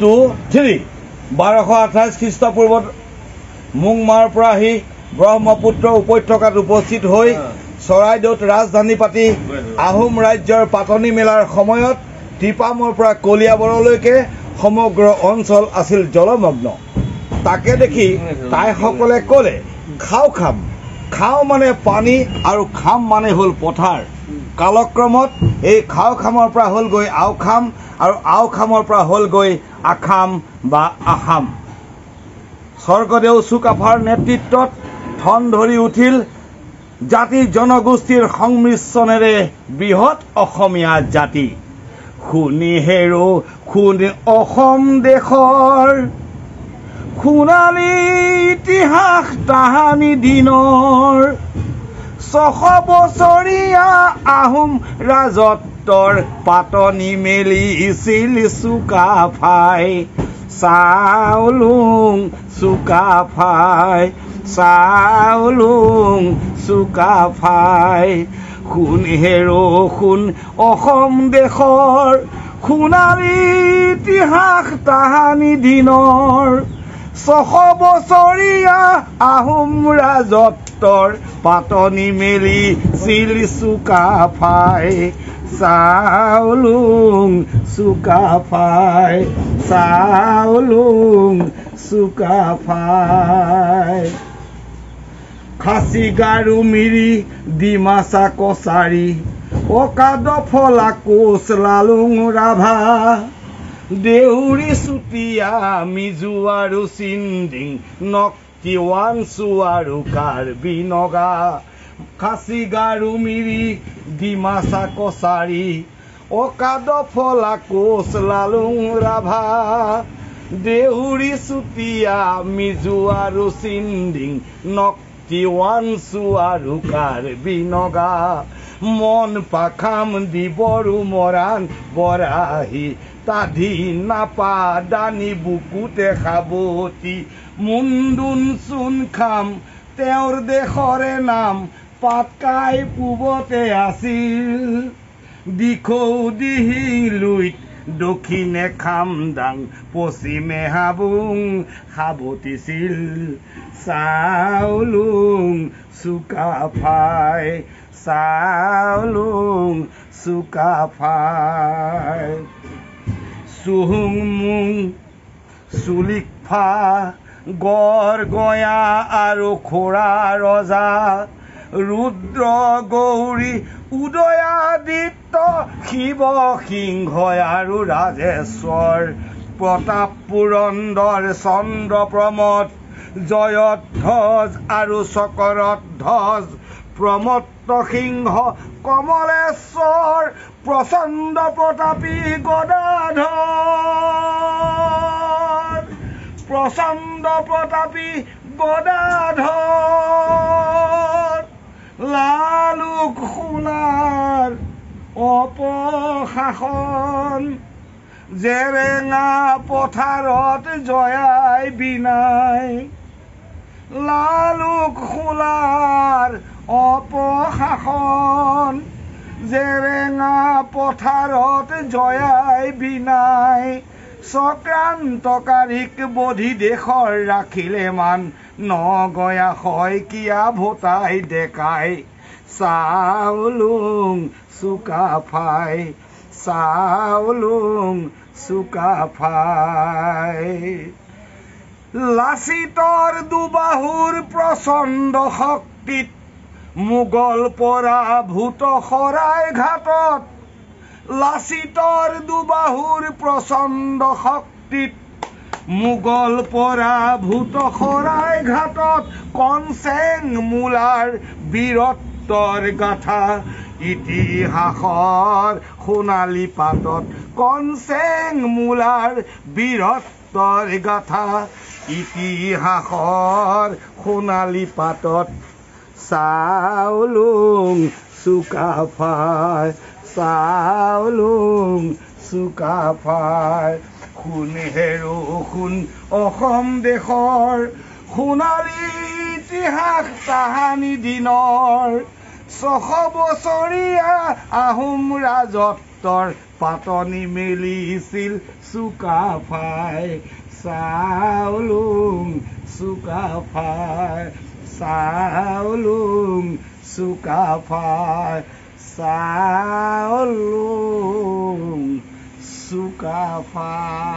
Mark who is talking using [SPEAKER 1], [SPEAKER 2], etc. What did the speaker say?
[SPEAKER 1] 2, 3 1228 খ্ৰীষ্টপূৰ্বত মুংমাৰ পৰা আহি ব্ৰহ্মপুত্ৰ উপত্যকাত উপস্থিত হৈ চৰাইদেউত ৰাজধানী পাতি আহোম ৰাজ্যৰ পাতনি মেলাৰ সময়ত টিপামৰ পৰা কলিয়াবৰলৈকে সমগ্ৰ অঞ্চল আছিল জলমগ্ন। তাকে দেখি তাইসকলে ক'লে খাও খাম। খাও মানে পানী আৰু খাম মানে হ'ল পথাৰ। কালক্ৰমত এই খাও খামৰ পৰা হ'ল গৈ আও খাম আৰু আও খামৰ পৰা হ'ল গৈ আখাম বা আসাম। স্বৰ্গদেউ চুকাফাৰ নেতৃত্বত ঠন ধৰি উঠিল জাতি জনগোষ্ঠীৰ সংমিশ্ৰণেৰে বৃহৎ অসমীয়া জাতি। শুনি হেৰো শুন অসম দেশৰ সোণালী ইতিহাস তাহানি দিনৰ 600 বছৰীয়া আহোম ৰাজত্বৰ পাতনি মেলিছিল চুকাফাই। চাউলুং চুকাফাই চাউলুং চুকাফাই। শুন হেৰো শুন অসম দেশৰ সোণালী ইতিহাস তাহানি দিনৰ 600 বছৰীয়া আহোম ৰাজত্বৰ পাতনি মেলিছিল চুকাফাই। চাউলুং চুকাফাই চাউলুং চুকাফাই। খাচী গাৰো মিৰি ডিমাচা কছাৰী অকাদফলা কোচ লালুং ৰাভা দেউৰী চুতীয়া মিজু আৰু চিন্দিং নক্টিৱানচু আৰু কাৰ্বি নগা। খাচী গাৰো মিৰি ডিমাচা কছাৰী অকাদফলা কোচ লালুং ৰাভা দেউৰী চুতীয়া মিজু আৰু চিন্দিং নক্টিৱানচু আৰু কাৰ্বি নগা। মন পাখাম দি বড়ো মৰাণ বৰাহী তাধি নাপা দানি বুকুতে সাৱতী মুণ্ডুন চুন খাম তেওঁৰ দেশৰে নাম পাটকাই পূবতে আছিল দিখৌ দিহিলুইত দক্ষিণে খামদাং পশ্চিমে হাবুং সাৱতিছিল। চাউলুং চুকাফাই চাউলুং চুকাফাই। চুহুংমুং চুলিকফা গড় গঞা আৰু খোৰা ৰজা ৰুদ্ৰ গৌৰী উদয়াদিত্য শিৱ সিংহ আৰু ৰাজেশ্বৰ প্ৰতাপ পুৰন্দৰ চন্দ্ৰ প্ৰমোদ জয়ধ্বজ আৰু চকৰধ্বজ প্ৰমত্ত সিংহ কমলেশ্বৰ প্ৰচণ্ড প্ৰতাপী গদাধৰ প্ৰচণ্ড প্ৰতাপী গদাধৰ। লালুক সোণাৰ অপশাসন জেৰেঙা পথাৰত জয়াই বিনাই। লালুক সোণাৰ অপশাসন জেৰেঙা পথাৰত জয়াই বিনাই। চক্ৰান্তকাৰীক বধি দেশৰ ৰাখিলে মান নগঞা শইকীয়া ভোটাই ডেকাই। চাউলুং চুকাফাই চাউলুং চুকাফাই। লাচিতৰ দুবাহুৰ প্ৰচণ্ড শক্তিত মোগল পৰাভূত শৰাইঘাটত। লাচিতৰ দুবাহুৰ প্ৰচণ্ড শক্তিত মোগল পৰাভূত শৰাইঘাটত কনচেং মূলাৰ বীৰত্বৰ গাথা ইতিহাসৰ সোণালী পাতত। কনচেং মূলাৰ বীৰত্বৰ গাথা ইতিহাসৰ সোণালী পাতত। চাউলুং চুকাফাই চাউলুং চুকাফাই। শুন হেৰো শুন অসম দেশৰ সোণালী ইতিহাস তাহানি দিনৰ 600 বছৰীয়া আহোম ৰাজত্ব সত্যৰ পাতনি মেলিছিল চুকাফাই চাউলুং চুকাফাই চাউলুং চুকাফাই চাউলুং চুকাফাই